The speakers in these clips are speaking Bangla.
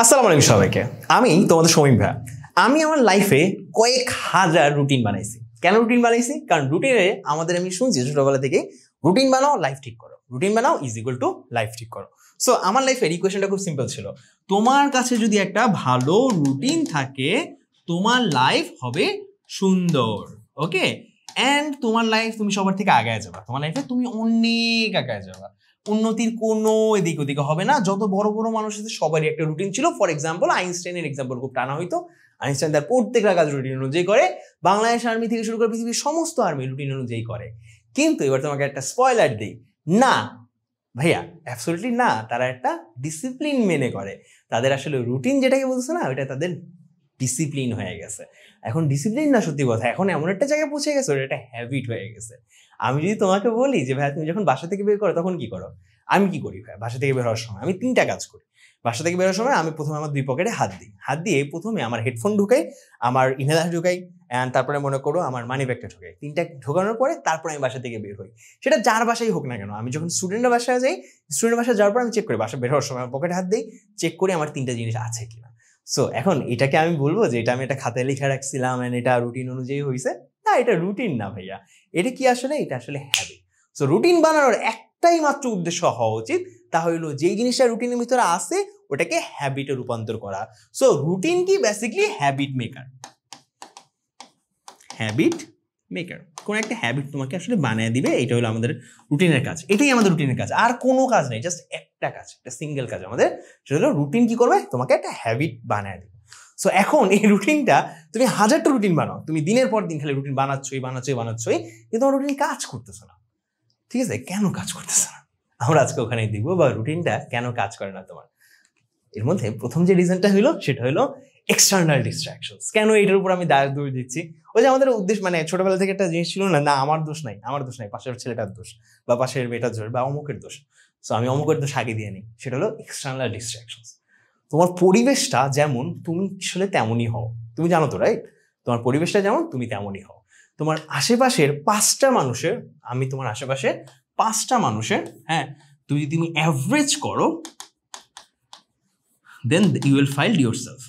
আসসালামু আলাইকুম সবাইকে। আমি তোমাদের সমীম ভাই। আমি আমার লাইফে কয়েক হাজার রুটিন বানাইছি। কেন রুটিন বানাইছি? কারণ রুটিনে আমি শুনছি ছোটবেলা থেকে রুটিন বানাও লাইফ ঠিক করো, রুটিন বানাও ইজ ইকুয়াল টু লাইফ ঠিক করো। সো আমার লাইফের ইকুয়েশনটা খুব সিম্পল ছিল। তোমার কাছে যদি একটা ভালো রুটিন থাকে তোমার লাইফ হবে সুন্দর। ওকে, অ্যান্ড তোমার লাইফ তুমি সবার থেকে আগায় যাবা, তোমার লাইফে তুমি অনেক আগায় যাবা, উন্নতির কোনো এদিক ওদিকে হবে না। যত বড় বড় মানুষ আছে সবারই একটা রুটিন ছিল। ফর এক্সাম্পল আইনস্টাইনের এক্সাম্পল খুব টানা হইতো। আইনস্টাইন তার প্রত্যেকটা কাজ রুটিন অনুযায়ী করে, বাংলাদেশ আর্মি থেকে শুরু করে পৃথিবীর সমস্ত আর্মি রুটিন অনুযায়ী করে। কিন্তু এবার তোমাকে একটা স্পয়লার দিই, না ভাইয়া, অ্যাবসলিউটলি না, তারা একটা ডিসিপ্লিন মেনে করে। তাদের আসলে রুটিন যেটাকে বলছে না, ওইটা তাদের ডিসিপ্লিন হয়ে গেছে। এখন ডিসিপ্লিন না, সত্যি কথা, এখন এমন একটা জায়গায় পৌঁছে গেছে ওটা একটা হ্যাবিট হয়ে গেছে। আমি যদি তোমাকে বলি যে ভাইয়া তুমি যখন বাসা থেকে বের করো তখন কি করো, আমি কি করি ভাই, বাসা থেকে বের হওয়ার সময় আমি 3টা কাজ করি। বাসা থেকে বের হওয়ার সময় আমি প্রথমে আমার 2 পকেটে হাত দিয়ে প্রথমে আমার হেডফোন ঢুকাই, আমার ইনহেলার ঢুকাই, অ্যান্ড তারপরে মনে করো আমার মানি ব্যাগটা ঢুকাই। 3টা ঢোকানোর পরে তারপরে আমি বাসা থেকে বের হই। সেটা যার বাসায় হোক না কেন, আমি যখন স্টুডেন্টের বাসায় যাই, স্টুডেন্টের বাসায় যাওয়ার পর আমি চেক করি, বাসা বের হওয়ার সময় আমার পকেটে হাত দিই, চেক করি আমার 3টা জিনিস আছে কিনা। সো এখন এটাকে আমি বলবো যে এটা আমি একটা খাতায় লিখে রাখছিলাম এন্ড এটা রুটিন অনুযায়ী হয়েছে? না, এটা রুটিন না ভাইয়া, এটা কি আসলে, এটা আসলে হ্যাবিট। সো রুটিন বানানোর একটাই মাত্র উদ্দেশ্য হওয়া উচিত, তা হইলো যেই জিনিসটা রুটিনের ভিতরে আছে ওটাকে হ্যাবিটে রূপান্তর করা। সো রুটিন কি basically habit maker. Habit maker কোন একটা হ্যাবিট তোমাকে আসলে বানিয়ে দিবে, এটা হলো আমাদের রুটিনের কাজ। এটাই আমাদের রুটিনের কাজ, আর কোনো কাজ নেই, জাস্ট একটা কাজ, একটা সিঙ্গেল কাজ আমাদের। সেটা হলো রুটিন কি করবে, তোমাকে একটা হ্যাবিট বানিয়ে দিবে। সো এখন এই রুটিনটা, তুমি হাজারটা রুটিন বানাও, তুমি দিনের পর দিন খালি রুটিন বানাচ্ছই, কিন্তু তোমার রুটিন কাজ করতেছো না। ঠিক আছে, কেন কাজ করতেছে না আমরা আজকে ওখানেই দেখবো, বা রুটিনটা কেন কাজ করে না তোমার। এর মধ্যে প্রথম যে রিজনটা হলো সেটা হলো এক্সটার্নাল ডিস্ট্রাকশনস। কেন এটার উপর আমি দৌড় দিচ্ছি? ওই যে আমাদের উদ্দেশ্য, মানে ছোটবেলা থেকে একটা জিনিস ছিল না, আমার দোষ নাই, পাশের ছেলেটার দোষ বা পাশের মেয়েটার দোষ বা অমুকের দোষ। সো আমি অমুকের দোষ আগে দিয়ে নিই। সেটা হলো এক্সটার্নাল ডিস্ট্রাকশনস। তোমার পরিবেশটা যেমন তুমি আসলে তেমনই হও, তুমি জানো তো, রাইট? তোমার পরিবেশটা যেমন তুমি তেমনই হও। তোমার আশেপাশের 5টা মানুষের, আমি তোমার আশেপাশের 5টা মানুষের, হ্যাঁ, তুমি অ্যাভারেজ করো, then you will find yourself.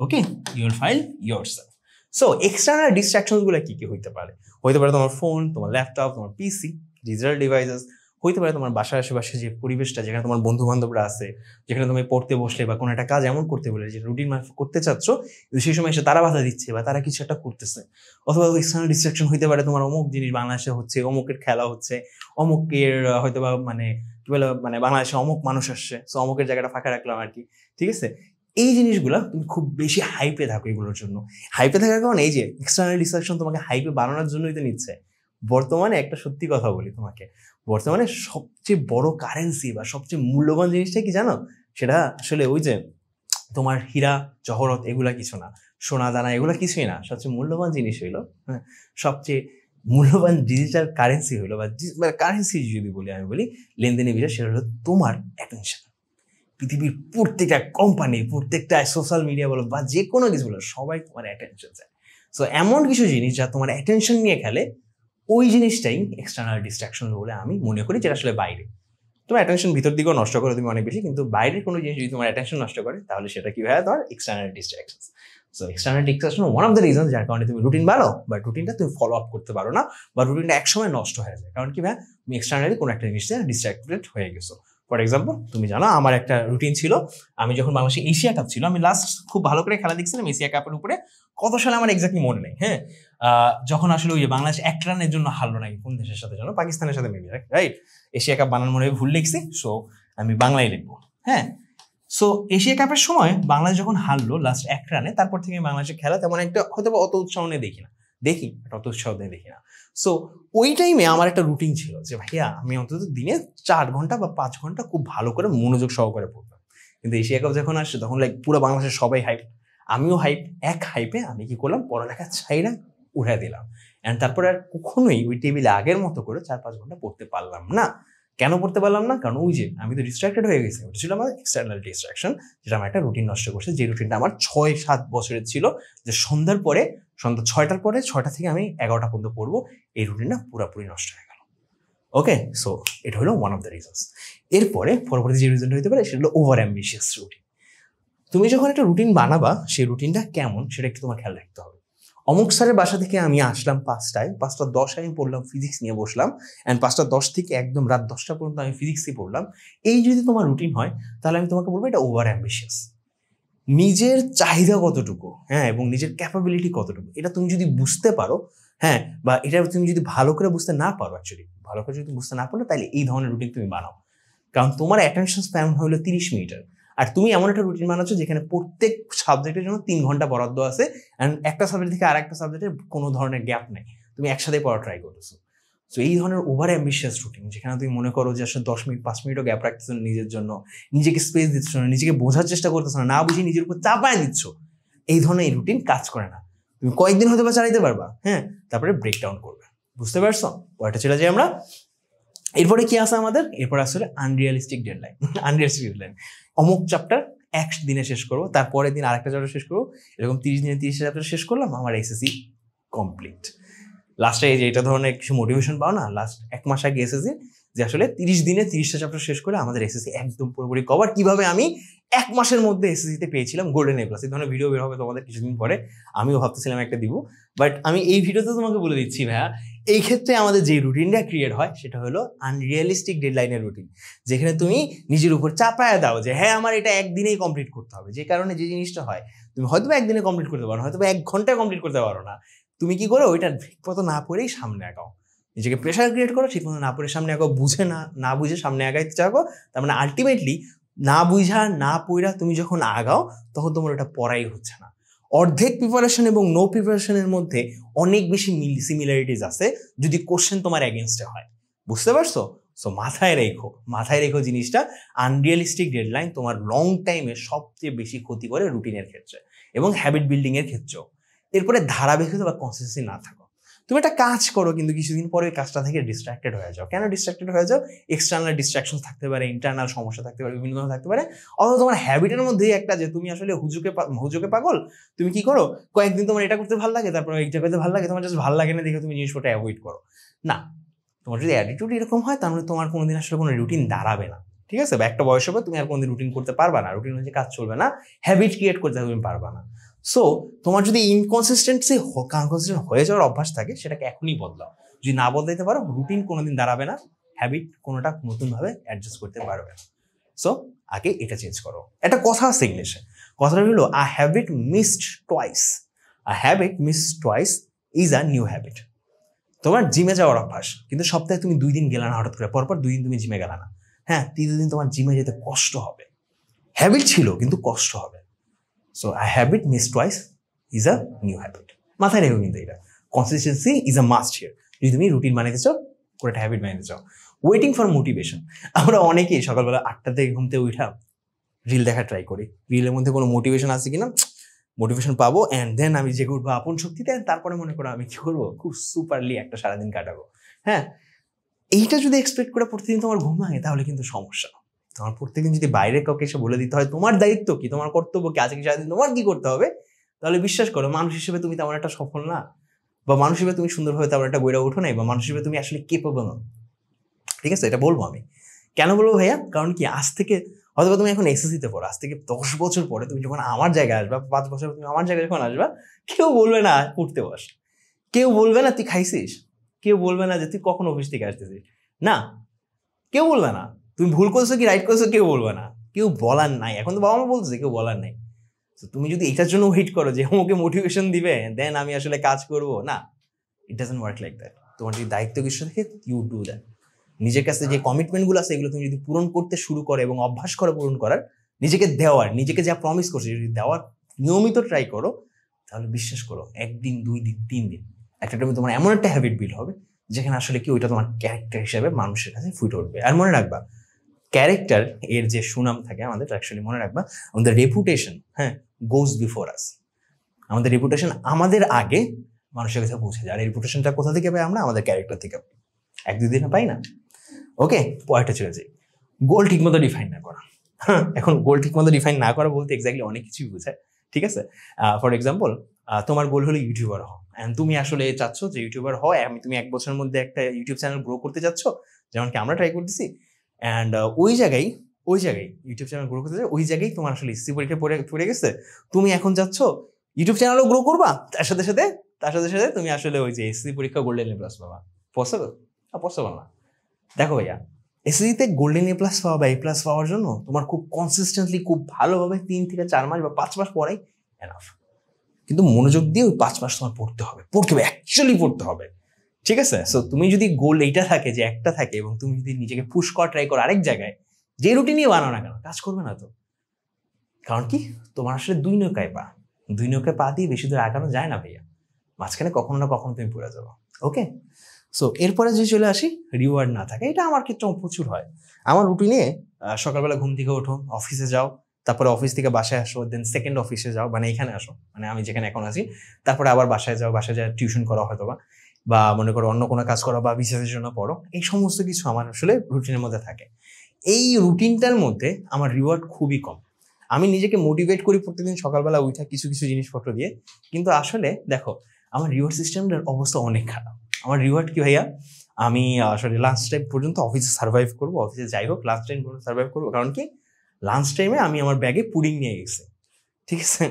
Okay, you will find yourself. So external distractions গুলো কি কি হইতে পারে? হইতে পারে তোমার ফোন, তোমার ল্যাপটপ, তোমার পিসি, ডিজিটাল ডিভাইসেস। হইতে পারে তোমার বাসার আশেপাশে যে পরিবেশটা, যেখানে তোমার বন্ধু বান্ধবরা আছে, যেখানে তুমি পড়তে বসলে বা কোনো একটা কাজ এমন করতে বলে যে রুটিন মাফিক করতে চাচ্ছ, সেই সময় এসে তারা বাধা দিচ্ছে বা তারা কিছু একটা করতেছে। অথবা এক্সটার্নাল ডিস্ট্রাকশন হইতে পারে তোমার অমুক জিনিস বাংলাদেশে হচ্ছে, অমুকের খেলা হচ্ছে, অমুকের হয়তো বা মানে কি বলে, মানে বাংলাদেশে অমুক মানুষ আসছে, সো অমুকের জায়গাটা ফাঁকা রাখলাম আর কি। ঠিক আছে, এই জিনিসগুলো তুমি খুব বেশি হাইপে থাকো এগুলোর জন্য। হাইপে থাকার কারণে এই যে এক্সটার্নাল ডিস্ট্রাকশন তোমাকে হাইপে বানানোর জন্যই তো নিচ্ছে। বর্তমানে একটা সত্যি কথা বলি তোমাকে, বর্তমানে সবচেয়ে বড় কারেন্সি বা সবচেয়ে মূল্যবান জিনিসটা কি জানো? সেটা আসলে ওই যে তোমার হীরা জহরত এগুলা কিছু না, সোনা দানা এগুলা কিছুই না। সবচেয়ে মূল্যবান জিনিস হইলো, হ্যাঁ, সবচেয়ে মূল্যবান ডিজিটাল কারেন্সি হইলো, বা কারেন্সি যদি বলি, আমি বলি লেনদেনের বিষয়, সেটা হলো তোমার অ্যাটেনশন। পৃথিবীর প্রত্যেকটা কোম্পানি, প্রত্যেকটা সোশ্যাল মিডিয়া বলো বা যে কোনো কিছু বলো, সবাই তোমার অ্যাটেনশন চায়। সো এমন কিছু জিনিস যা তোমার অ্যাটেনশন নিয়ে খেলে, ওই জিনিসটাই এক্সটার্নাল ডিস্ট্রাকশন বলে আমি মনে করি, যেটা আসলে বাইরে তোমার অ্যাটেনশন ভিতর দিকেও নষ্ট করে তুমি অনেক বেশি, কিন্তু বাইরের কোনো জিনিস যদি তোমার অ্যাটেনশন নষ্ট করে তাহলে সেটা কি হয়, তোমার external distraction. So external distraction one of the reason যার কারণে তুমি রুটিন বানাও, বাট রুটিনটা তুমি ফলো আপ করতে পারো না, বা রুটিনটা একসময় নষ্ট হয়ে যায়। কারণ কি ভাই, তুমি এক্সটার্নালি কোনো একটা জিনিসে ডিস্ট্রাক্টেড হয়ে গেছো। ফর এক্সাম্পল, তুমি জানো আমার একটা রুটিন ছিল, আমি যখন বাংলাদেশে এশিয়া কাপ ছিল, আমি লাস্ট খুব ভালো করে খেলা দেখছিলাম এশিয়া কাপের উপরে, কত সালে আমার এক্স্যাক্টলি মনে নেই, হ্যাঁ, যখন আসলে ওই বাংলাদেশ 1 রানের জন্য হারলো নাকি কোন দেশের সাথে, জানো, পাকিস্তানের সাথে মেবি, রাইট? এশিয়া কাপ বানানোর মনে ভুল লিখছি, সো আমি বাংলায় লিখবো, হ্যাঁ। সো এশিয়া কাপের সময় বাংলাদেশ যখন হারলো লাস্ট 1 রানে, তারপর থেকে বাংলাদেশের খেলা তেমন একটা হয়তো অত উৎসাহ নিয়ে দেখি না, অত উৎসাহ নিয়ে দেখি না। সো ওই টাইমে আমার একটা রুটিন ছিল যে ভাইয়া আমি অন্তত দিনে 4 ঘন্টা বা 5 ঘন্টা খুব ভালো করে মনোযোগ সহকারে পড়তাম। কিন্তু এশিয়া কাপ যখন আসছে তখন লাইক পুরো বাংলাদেশের সবাই হাইপ, আমিও হাইপ, এক হাইপে আমি কি করলাম, পড়ালেখা ছাইরা উঠে দিলাম। অ্যান্ড তারপরে আর কখনোই ওই টেবিলে আগের মতো করে 4-5 ঘন্টা পড়তে পারলাম না। কেন পড়তে পারলাম না? কারণ ওই যে আমি তো ডিস্ট্রাক্টেড হয়ে গেছি। ওটা ছিল আমার এক্সটার্নাল ডিস্ট্রাকশন, যেটা আমার একটা রুটিন নষ্ট করছে। যে রুটিনটা আমার 6-7 বছরের ছিল, যে সন্ধ্যা 6টার পরে 6টা থেকে আমি 11টা পর্যন্ত পড়বো, এই রুটিনটা পুরোপুরি নষ্ট হয়ে গেল। ওকে, সো এটা হলো ওয়ান অফ দ্য রিজনস। এরপরে পরবর্তী যে রিজনটা হতে পারে সেটা হলো ওভার অ্যাম্বিশিয়াস রুটিন। তুমি যখন একটা রুটিন বানাবা সেই রুটিনটা কেমন সেটা একটু তোমার খেয়াল রাখতে হবে। অমুক স্যারের বাসা থেকে আমি আসলাম 5:10 আমি পড়লাম ফিজিক্স নিয়ে বসলাম, অ্যান্ড 5:10 থেকে একদম রাত 10টা পর্যন্ত আমি ফিজিক্সই পড়লাম। এই যদি তোমার রুটিন হয় তাহলে আমি তোমাকে বলবো এটা ওভার অ্যাম্বিশিয়াস। নিজের চাহিদা কতটুকু, হ্যাঁ, এবং নিজের ক্যাপাবিলিটি কতটুকু এটা তুমি যদি বুঝতে পারো, হ্যাঁ, বা এটা তুমি যদি ভালো করে বুঝতে না পারো, অ্যাকচুয়ালি ভালো করে যদি বুঝতে না পারো তাহলে এই ধরনের রুটিন তুমি বানাও। কারণ তোমার অ্যাটেনশন স্প্যান হলো 30 মিনিটের, আর তুমি এমন একটা রুটিন বানাচ্ছ যেখানে প্রত্যেক সাবজেক্টের জন্য 3 ঘন্টা বরাদ্দ আছে, অ্যান্ড একটা সাবজেক্ট থেকে আর একটা সাবজেক্টের কোনো ধরনের গ্যাপ নেই, তুমি একসাথে পড়া ট্রাই করতেছো। সো এই ধরনের ওভার অ্যাম্বিশিয়াস রুটিন যেখানে তুমি মনে করো যে আসলে 10 মিনিট 5 মিনিটও গ্যাপ রাখতেছো না নিজের জন্য, নিজেকে স্পেস দিচ্ছ না, নিজেকে বোঝার চেষ্টা করতেছো না, না বুঝে নিজের উপর চাপায় দিচ্ছ, এই ধরনের এই রুটিন কাজ করে না। তুমি কয়েকদিন হয়তো বা চালাইতে পারবা, হ্যাঁ, তারপরে ব্রেকডাউন করবে। বুঝতে পারছো? পরেরটা চলে যাই আমরা। এরপরে কি আছে আমাদের? এরপরে আসলে আনরিয়ালিস্টিক ডেডলাইন। আনরিয়ালিস্টিক ডেডলাইন, অমুক চ্যাপ্টার 1 দিনে শেষ করবো, তারপরের দিন আরেকটা চ্যাপ্টার শেষ করবো, এরকম 30 দিনে 30টা চ্যাপ্টার শেষ করলাম, আমার এসএসসি কমপ্লিট। লাস্টে এই যে এটা ধরনের কিছু মোটিভেশন পাও না লাস্ট 1 মাস আগে এসএসসি, যে আসলে 30 দিনে 30টা চ্যাপ্টার শেষ করে আমাদের এসএসসি একদম পুরোপুরি কভার। কিভাবে আমি 1 মাসের মধ্যে এসএসসিতে পেয়েছিলাম গোল্ডেন এ প্লাস। এই ধরনের ভিডিও বের হবে তোমাদের কিছুদিন পরে, আমিও ভাবতেছিলাম একটা দিব, বাট আমি এই ভিডিওতে তোমাকে বলে দিচ্ছি ভাইয়া, এই ক্ষেত্রে আমাদের যে রুটিনটা ক্রিয়েট হয় সেটা হলো আনরিয়ালিস্টিক ডেডলাইনের রুটিন, যেখানে তুমি নিজের উপর চাপায় দাও যে হ্যাঁ আমার এটা একদিনেই কমপ্লিট করতে হবে। যে কারণে যে জিনিসটা হয়, তুমি হয়তো একদিনে কমপ্লিট করতে পারো, হয়তো 1 ঘন্টায় কমপ্লিট করতে পারো না, তুমি কি করো ওইটা ঠিকমতো না পড়েই সামনে আগাও, নিজেকে প্রেশার ক্রিয়েট করো, ঠিকমতো না পড়ে সামনে আগাও, বুঝে না বুঝে সামনে আগাইতে চাও। তার মানে আলটিমেটলি না বুঝা না পড়া তুমি যখন আগাও তখন তোমার ওটা পড়াই হচ্ছে না। অর্ধেক প্রিপারেশন এবং নো প্রিপারেশনের মধ্যে অনেক বেশি সিমিলারিটিস আছে যদি কোশ্চেন তোমার এগেনস্টে হয়। বুঝতে পারছো? সো মাথায় রেখো জিনিসটা, আনরিয়ালিস্টিক ডেডলাইন তোমার লং টাইমে সবচেয়ে বেশি ক্ষতি করে রুটিনের ক্ষেত্রে এবং হ্যাবিট বিল্ডিং এর ক্ষেত্রেও। এরপরে ধারাবাহিকতা বা কনসিস্টেন্সি না থাকো। তুমি একটা কাজ করো কিন্তু কিছুদিন পরে ওই কাজটা থেকে ডিস্ট্রাক্টেড হয়ে যাও। কেন ডিস্ট্রাক্টেড হয়ে যাও? এক্সটার্নাল ডিস্ট্রাকশন থাকতে পারে, ইন্টারনাল সমস্যা থাকতে পারে, বিভিন্ন ধরনের থাকতে পারে। অথবা তোমার হ্যাবিটের মধ্যেই একটা যে তুমি আসলে হুজুকে পাগল, তুমি কি করো কয়েকদিন তোমার এটা করতে ভালো লাগে, তারপর এইটা করতে ভালো লাগে, তোমার জাস্ট ভালো লাগে না দেখে তুমি জিনিসপত্র অ্যাভয়েড করো। না, তোমার যদি অ্যাটিটিউড এরকম হয় তার মানে তোমার কোনোদিন আসলে কোনো রুটিন দাঁড়াবে না। ঠিক আছে? বা একটা বয়সের পর তুমি আর কোনোদিন রুটিন করতে পারবা না, রুটিন হচ্ছে কাজ চলবে না, হ্যাবিট ক্রিয়েট করতে তুমি পারবা না। সো তোমার যদি ইনকনসিস্টেন্ট হয়ে যাওয়ার অভ্যাস থাকে সেটাকে এখনই বদলাও। যদি না বদলাইতে পারো রুটিন কোনোদিন দাঁড়াবে না, হ্যাবিট কোনোটা নতুনভাবে অ্যাডজাস্ট করতে পারবে না। সো আগে এটা চেঞ্জ করো। একটা কথা আছে ইংলিশে, কথাটা হলো আ habit missed twice is a new habit. তোমার জিমে যাওয়ার অভ্যাস, কিন্তু সপ্তাহে তুমি 2 দিন গেলা না, হঠাৎ করে পরপর 2 দিন তুমি জিমে গেলা না, হ্যাঁ, 3 দিন তোমার জিমে যেতে কষ্ট হবে। হ্যাবিট ছিল কিন্তু কষ্ট হবে। So a habit miss twice is a new habit. মাথায় রেখো কিন্তু এটা, consistency is a must here. যদি তুমি রুটিন বানাইতে চাও, করে একটা হ্যাবিট বানাইতে চাও। ওয়েটিং ফর মোটিভেশন, আমরা অনেকেই সকালবেলা 8টা থেকে ঘুম থেকে উঠা রিল দেখা ট্রাই করি, রিলের মধ্যে কোনো মোটিভেশন আছে কিনা, মোটিভেশন পাবো অ্যান্ড দেন আমি জেগে উঠবো আপন শক্তিতে, তারপরে মনে করো আমি কি করবো, খুব সুপারলি একটা সারাদিন কাটাবো। হ্যাঁ, এইটা যদি এক্সপেক্ট করে প্রতিদিন তোমার ঘুম ভাঙে তাহলে কিন্তু সমস্যা। তোমার প্রত্যেকদিন যদি বাইরে কাউকে এসে বলে দিতে হয় তোমার দায়িত্ব কি, তোমার কর্তব্য কি, আজকে সারাদিন তোমার কি করতে হবে, তাহলে বিশ্বাস করো মানুষ হিসেবে তুমি তেমন একটা সফল না, বা মানুষ হিসেবে তুমি সুন্দরভাবে তেমন একটা গড়ে ওঠো নাই, বা মানুষ হিসেবে তুমি আসলে কেপেবল না। ঠিক আছে? এটা বলবো আমি। কেন বলবো ভাইয়া? কারণ কি, আজ থেকে হয়তো তুমি এখন এসএসসিতে পড়ো, আজ থেকে 10 বছর পরে তুমি যখন আমার জায়গায় আসবা, 5 বছর তুমি আমার জায়গায় যখন আসবা, কেউ বলবে না পড়তে বস, কেউ বলবে না তুই খাইছিস, কেউ বলবে না যে তুই কখন অফিস থেকে আসতেছিস, না, কেউ বলবে না তুমি ভুল করছো কি রাইট করছো, কেউ বলবে না, কেউ বলার নাই। এখন তো বাবা মা বলছে, কেউ বলার নাই। তো তুমি যদি এটার জন্য ওয়েট করো যে আমাকে মোটিভেশন দিবে দেন আমি আসলে কাজ করবো, না, ইট ডাজন্ট ওয়ার্ক লাইক দ্যাট। তোমার যদি দায়িত্ব কিছু থাকে, ইউ ডু দ্যাট। নিজের কাছে যে কমিটমেন্টগুলো আছে এগুলো তুমি যদি পূরণ করতে শুরু করো এবং অভ্যাস করো পূরণ করার, নিজেকে দেওয়ার, নিজেকে যা প্রমিস করছো যদি দেওয়ার নিয়মিত ট্রাই করো, তাহলে বিশ্বাস করো 1 দিন 2 দিন 3 দিন একটা টাইমে তোমার এমন একটা হ্যাবিট বিল্ড হবে যেখানে আসলে কি ওইটা তোমার ক্যারেক্টার হিসেবে মানুষের কাছে ফুটে উঠবে। আর মনে রাখবা, ক্যারেক্টার এর যে সুনাম থাকে আমাদের, অ্যাকচুয়ালি মনে রাখবা আমাদের রেপুটেশন, হ্যাঁ, গোজ বিফোর আস। আমাদের রেপুটেশন আমাদের আগে মানুষের কাছে পৌঁছে যায়। আর রেপুটেশনটা কোথা থেকে পাই আমরা? আমাদের ক্যারেক্টার থেকে। 1-2 দিনে পাই না। ওকে, পয়েন্টটা চলে যাই, গোল ঠিকমতো ডিফাইন না করা। এখন গোল ঠিকমতো ডিফাইন না করা বলতে এক্স্যাক্টলি অনেক কিছুই বোঝায়। ঠিক আছে? ফর এক্সাম্পল, তোমার গোল হলো ইউটিউবার হও, অ্যান্ড তুমি আসলে চাচ্ছ যে ইউটিউবার হয়, তুমি 1 বছরের মধ্যে একটা ইউটিউব চ্যানেল গ্রো করতে চাচ্ছ, যেমন কি আমরা ট্রাই করতেছি। অ্যান্ড ওই জায়গায় ওই জায়গায় ইউটিউব চ্যানেল গ্রো করতে ওই জায়গায় তোমার আসলে এসএসসি পরীক্ষা পড়ে গেছে, তুমি এখন যাচ্ছ ইউটিউব চ্যানেলও গ্রো করবা, তার সাথে সাথে তুমি আসলে ওই যে এসএসসি পরীক্ষা গোল্ডেন এ প্লাস পাবা। পসিবল? পসিবল না। দেখো ভাইয়া, এসএসসিতে গোল্ডেন এ প্লাস পাওয়া বা এ প্লাস পাওয়ার জন্য তোমার খুব কনসিস্টেন্টলি খুব ভালোভাবে 3 থেকে 4 মাস বা 5 মাস পড়াই এনাফ। কিন্তু মনোযোগ দিয়ে ওই 5 মাস তোমার পড়তে হবে, অ্যাকচুয়ালি পড়তে হবে। ঠিক আছে? সো তুমি যদি গোল এইটা থাকে যে একটা থাকে এবং তুমি যদি নিজেকে পুশ করা ট্রাই করো আরেক জায়গায়, যে রুটিনই বানাও না কেন, কাজ করবে না তো। কারণ কি, তোমার আসলে দুই নৌকায় পা দিয়ে বেশি দূর আগানো যায় না ভাইয়া, মাঝখানে কখনো না কখনো তুমি পড়ে যাবো। ওকে, সো এরপরে যদি চলে আসি রিওয়ার্ড না থাকে, এটা আমার ক্ষেত্রে প্রচুর হয়। আমার রুটিনে সকালবেলা ঘুম থেকে ওঠো, অফিসে যাও, তারপরে অফিস থেকে বাসায় আসো, দেন সেকেন্ড অফিসে যাও, মানে এখানে আসো, মানে আমি যেখানে এখন আছি, তারপরে আবার বাসায় যাও, বাসায় যা টিউশন করা হয়তো বা মনে করো অন্য কোনো কাজ করো বা বিসিএসের জন্য পড়ো, এই সমস্ত কিছু আমার আসলে রুটিনের মধ্যে থাকে। এই রুটিনটার মধ্যে আমার রিওয়ার্ড খুবই কম। আমি নিজেকে মোটিভেট করি প্রত্যেকদিন সকালবেলা উঠা কিছু কিছু জিনিসপত্র দিয়ে, কিন্তু আসলে দেখো আমার রিওয়ার্ড সিস্টেমটার অবস্থা অনেক খারাপ। আমার রিওয়ার্ড কি ভাইয়া, আমি আসলে লাঞ্চ টাইম পর্যন্ত অফিসে সার্ভাইভ করবো, অফিসে যাই হোক লাঞ্চ টাইম পর্যন্ত সার্ভাইভ করবো। কারণ কি, লাঞ্চ টাইমে আমি আমার ব্যাগে পুডিং নিয়ে গেছি, ঠিক আছে,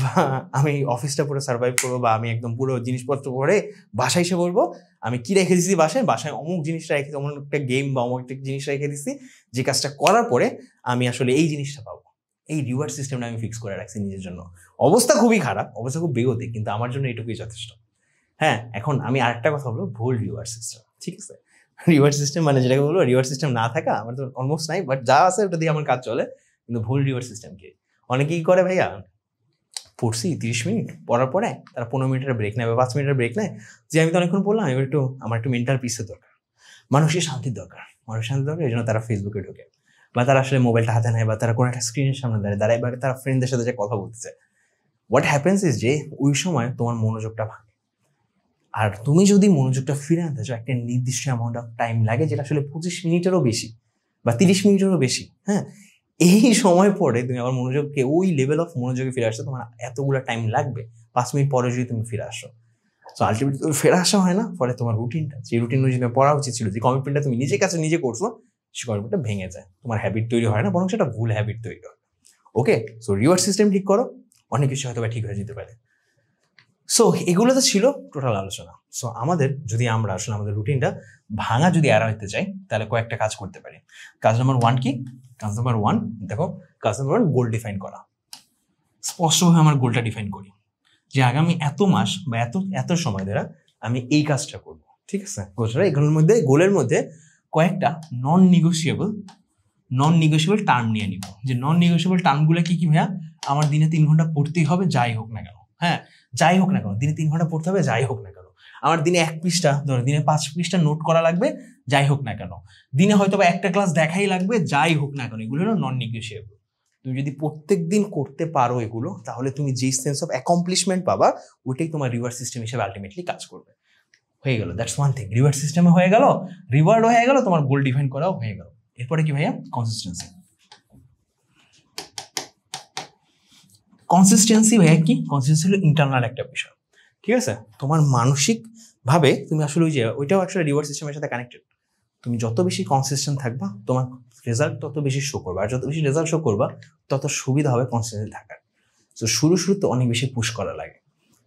বা আমি অফিসটা পুরো সার্ভাইভ করবো, বা আমি একদম পুরো জিনিসপত্র পরে বাসায় এসে বলবো আমি কি রেখে দিচ্ছি বাসায় অমুক জিনিসটা রেখে, অমুক একটা গেম বা অমুক একটা জিনিস রেখে দিচ্ছি, যে কাজটা করার পরে আমি আসলে এই জিনিসটা পাবো। এই রিওয়ার্ড সিস্টেমটা আমি ফিক্স করে রাখছি নিজের জন্য। অবস্থা খুবই খারাপ, অবস্থা খুব বেগতিক, কিন্তু আমার জন্য এটুকুই যথেষ্ট। হ্যাঁ, এখন আমি আরেকটা কথা বলবো, ভুল রিওয়ার্ড সিস্টেম। ঠিক আছে, রিওয়ার্ড সিস্টেম মানে যেটাকে বলবো রিওয়ার্ড সিস্টেম না থাকা, আমার তো অলমোস্ট নাই, বাট যা আছে ওটা দিয়ে আমার কাজ চলে। কিন্তু ভুল রিওয়ার্ড সিস্টেম কি, অনেকেই করে ভাইয়া, পড়ছি 30 মিনিট পড়ার পরে তারা 15 মিনিটের ব্রেক নেয় বা 5 মিনিটের ব্রেক নেয়, যে আমি তো অনেকক্ষণ পড়লাম, এবার আমার একটু মেন্টাল পিসের দরকার, মানসিক শান্তির দরকার, এই জন্য তারা ফেসবুকে ঢোকে, বা তারা আসলে মোবাইলটা হাতে নেয়, বা তারা কোনো একটা স্ক্রিনের সামনে দাঁড়ায়, বা তারা ফ্রেন্ডদের সাথে যে কথা বলতেছে। হোয়াট হ্যাপেন্স ইজ যে ওই সময় তোমার মনোযোগটা ভাঙে। আর তুমি যদি মনোযোগটা ফিরে আনতে চাও, একটা নির্দিষ্ট অ্যামাউন্ট অফ টাইম লাগে, যেটা আসলে 25 মিনিটেরও বেশি বা 30 মিনিটেরও বেশি। হ্যাঁ, এই সময় পরে তুমি আবার মনোযোগকে ওই লেভেল অফ মনোযোগে ফিরে আসতে তোমার এতগুলো টাইম লাগবে। 5 মিনিট পরে যদি তুমি ফিরে আসো, সো আলটিমেটলি তুমি ফিরে আসা হয় না, ফলে তোমার রুটিনটা, যে রুটিন অনুযায়ী পড়া উচিত ছিল, যে কমিটমেন্টটা তুমি নিজের কাছে নিজে করছো, সেই কমিটমেন্টটা ভেঙে যায়, তোমার হ্যাবিট তৈরি হয় না, বরং সেটা ভুল হ্যাবিট তৈরি হয়। ওকে, সো রিওয়ার্ড সিস্টেম ঠিক করো, অনেক কিছু হয়তো ঠিক হয়ে যেতে পারে। সো এগুলো তো ছিল টোটাল আলোচনা। সো যদি আমরা আসলে আমাদের রুটিনটা ভাঙা যদি এড়াইতে চাই, তাহলে কয়েকটা কাজ করতে পারি। কাজ নাম্বার 1 কি? কাজ নাম্বার 1, দেখো, কাজ নাম্বার 1 গোল ডিফাইন করা। স্পষ্টভাবে আমার গোলটা ডিফাইন করি, যে আগামী এত মাস বা এত সময় ধরে আমি এই কাজটা করব। ঠিক আছে, গোলের মধ্যে কয়েকটা নন নিগোসিয়েবল টার্ম নিয়ে নিব। যে নন নিগোসিয়েবল টার্মগুলো কি কি ভাইয়া? আমার দিনে 3 ঘন্টা পড়তেই হবে, যাই হোক না কেন। হ্যাঁ, যাই হোক না কেন, দিনে 3 ঘন্টা পড়তে হবে, যাই হোক না কেন। আমার দিনে 1 পৃষ্ঠা, ধরো দিনে 5 পৃষ্ঠা নোট করা লাগবে, যাই হোক না কেন। দিনে হয়তো বা একটা ক্লাস দেখাই লাগবে, যাই হোক না কেন। এগুলো হলো নন নিগোসিয়েবল। তুমি যদি প্রত্যেক দিন করতে পারো এগুলো, তাহলে তুমি যে সেন্স অফ অ্যাকমপ্লিশমেন্ট পাবা, ওইটাই তোমার রিওয়ার্ড সিস্টেম হিসেবে আলটিমেটলি কাজ করবে। হয়ে গেল, দ্যাটস ওয়ান থিং। রিওয়ার্ড সিস্টেমে হয়ে গেল, রিওয়ার্ড হয়ে গেল, তোমার গোল ডিফাইন করাও হয়ে গেল। এরপরে কি ভাইয়া? কনসিস্টেন্সি ভাইয়া কি? কনসিস্টেন্সি হলো ইন্টারনাল একটা বিষয়। ঠিক আছে, তোমার মানসিক ভাবে তুমি আসলে ওইটাও আসলে রিওয়ার্ড সিস্টেমের সাথে কানেক্টেড। তুমি যত বেশি কনসিস্টেন্ট থাকবা, তোমার রেজাল্ট তত বেশি শো করবে, আর যত বেশি রেজাল্ট শো করবা, তত সুবিধা হবে কনসিস্টেন্ট থাকার। তো শুরুতে অনেক বেশি পুশ করা লাগে।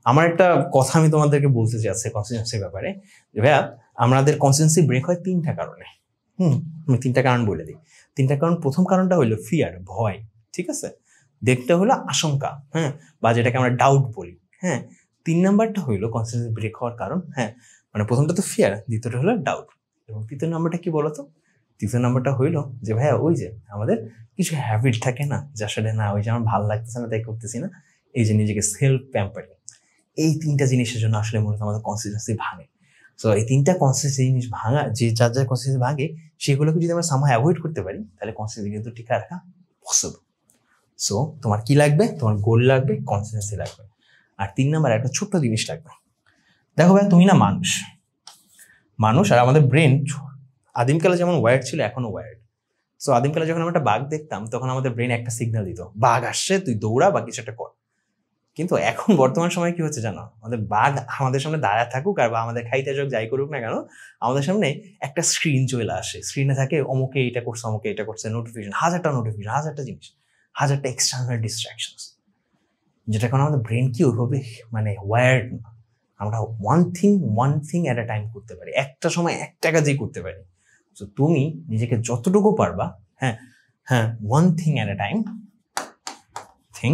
আমার একটা কথা আমি তোমাদেরকে বলতে চাচ্ছি কনসিস্টেন্সির ব্যাপারে, যে ভাইয়া আমাদের কনসিস্টেন্সি ব্রেক হয় 3টা কারণে। আমি 3টা কারণ বলে দিই। 3টা কারণ, প্রথম কারণটা হলো ফিয়ার, ভয়। ঠিক আছে, দেখতে হলো আশঙ্কা, হ্যাঁ, বা যেটাকে আমরা ডাউট বলি। হ্যাঁ, 3 নাম্বারটা হইলো কনসিস্টেন্সি ব্রেক হওয়ার কারণ। হ্যাঁ, মানে প্রথমটা তো ফিয়ার, দ্বিতীয়টা হলো ডাউট, এবং তৃতীয় নাম্বারটা কি বলতো? তৃতীয় নাম্বারটা হইলো যে ভাইয়া ওই যে আমাদের কিছু হ্যাবিট থাকে না, যে আসলে না ওই যে আমার ভালো লাগতেছে না তাই করতেছি না, এই যে নিজেকে সেলফ প্যাম্পারিং, এই 3টা জিনিসের জন্য আসলে মূলত আমাদের কনসিস্টেন্সি ভাঙে। সো এই 3টা কনসিস্টেন্সি জিনিস ভাঙা, যে যার কনসিস্টেন্সি ভাঙে, সেগুলোকে যদি আমরা সামহাও অ্যাভয়েড করতে পারি, তাহলে কনসিস্টেন্সি কিন্তু টিকে রাখা পসিবল। সো তোমার কি লাগবে? তোমার গোল লাগবে, কনসিস্টেন্সি লাগবে, আর 3 নাম্বার একটা ছোট্ট জিনিস লাগবে। দেখো ভাই, তুমি না মানুষ, আর আমাদের ব্রেন আদিমকালে যেমন ওয়ার্ড ছিল, এখনো ওয়ার্ড। সো আদিমকালে যখন আমরা একটা বাঘ দেখতাম, তখন আমাদের ব্রেন একটা সিগন্যাল দিত, বাঘ আসছে, তুই দৌড়া বা কিছু একটা কর। কিন্তু এখন বর্তমান সময় কি হচ্ছে জানো, আমাদের বাঘ আমাদের সামনে দাঁড়ায় থাকুক আর বা আমাদের খাইতে যোগ যাই করুক না কেন, আমাদের সামনে একটা স্ক্রিন চলে আসে, স্ক্রিনে থাকে অমুকে এটা করছে, অমুকে এটা করছে, নোটিফিকেশন, হাজারটা জিনিস, হাজারটা এক্সটার্নাল ডিস্ট্রাকশনস, যেটা কারণে আমাদের ব্রেন কি ওইভাবে মানে ওয়ার্ড না, আমরা one thing at a time করতে পারি, একটা সময় একটা কাজই করতে পারি। তো তুমি নিজেকে যতটুকু পারবা, হ্যাঁ হ্যাঁ, one thing at a time, thing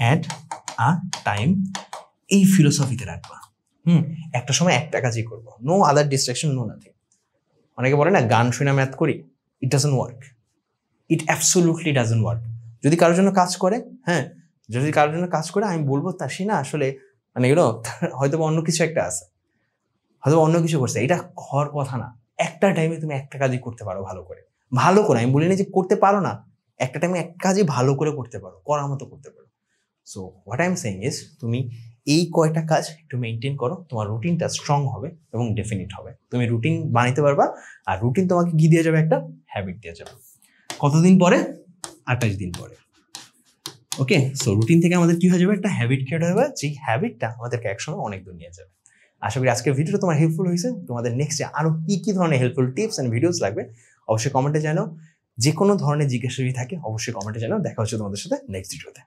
at a time, এই ফিলোসফিতে রাখবা। একটা সময় একটা কাজই করবো, no other distraction, no nothing. অনেকে বলে না গান শুনে ম্যাথ করি, it doesn't work, it absolutely doesn't work. যদি কারোর জন্য কাজ করে, হ্যাঁ, যদি কারোর জন্য কাজ করে, আমি বলবো তা সে না আসলে মানে এগুলো হয়তো অন্য কিছু একটা আছে, হয়তো অন্য কিছু করছে, এটা হওয়ার কথা না। একটা টাইমে তুমি একটা কাজই করতে পারো ভালো করে, আমি বলি না যে করতে পারো না, একটা টাইমে এক কাজই ভালো করে করতে পারো, করার মতো করতে পারো। So what I am saying is, তুমি এই কয়টা কাজ একটু মেনটেন করো, তোমার রুটিনটা স্ট্রং হবে এবং ডেফিনিট হবে, তুমি রুটিন বানাইতে পারবা। আর রুটিন তোমাকে কি দিয়ে যাবে, একটা হ্যাবিট দিয়ে যাবে। কতদিন পরে? 28 দিন পরে। ওকে, সো রুটিন থেকে আমাদের কি হয়ে যাবে, একটা হ্যাবিট ক্রিয়েট হয়ে যাবে, যেই হ্যাবিটটা আমাদেরকে একসময় অনেক দূর নিয়ে যাবে। আশা করি আজকের ভিডিওটা তোমার হেল্পফুল হয়েছে। তোমাদের নেক্সটে আরো কি ধরনের হেল্পফুল টিপস এন্ড ভিডিওস লাগবে অবশ্যই কমেন্টে জানাও। যে কোনো ধরনের জিজ্ঞাসা যদি থাকে অবশ্যই কমেন্টে জানাও। দেখা হচ্ছে তোমাদের সাথে নেক্সট ভিডিওতে।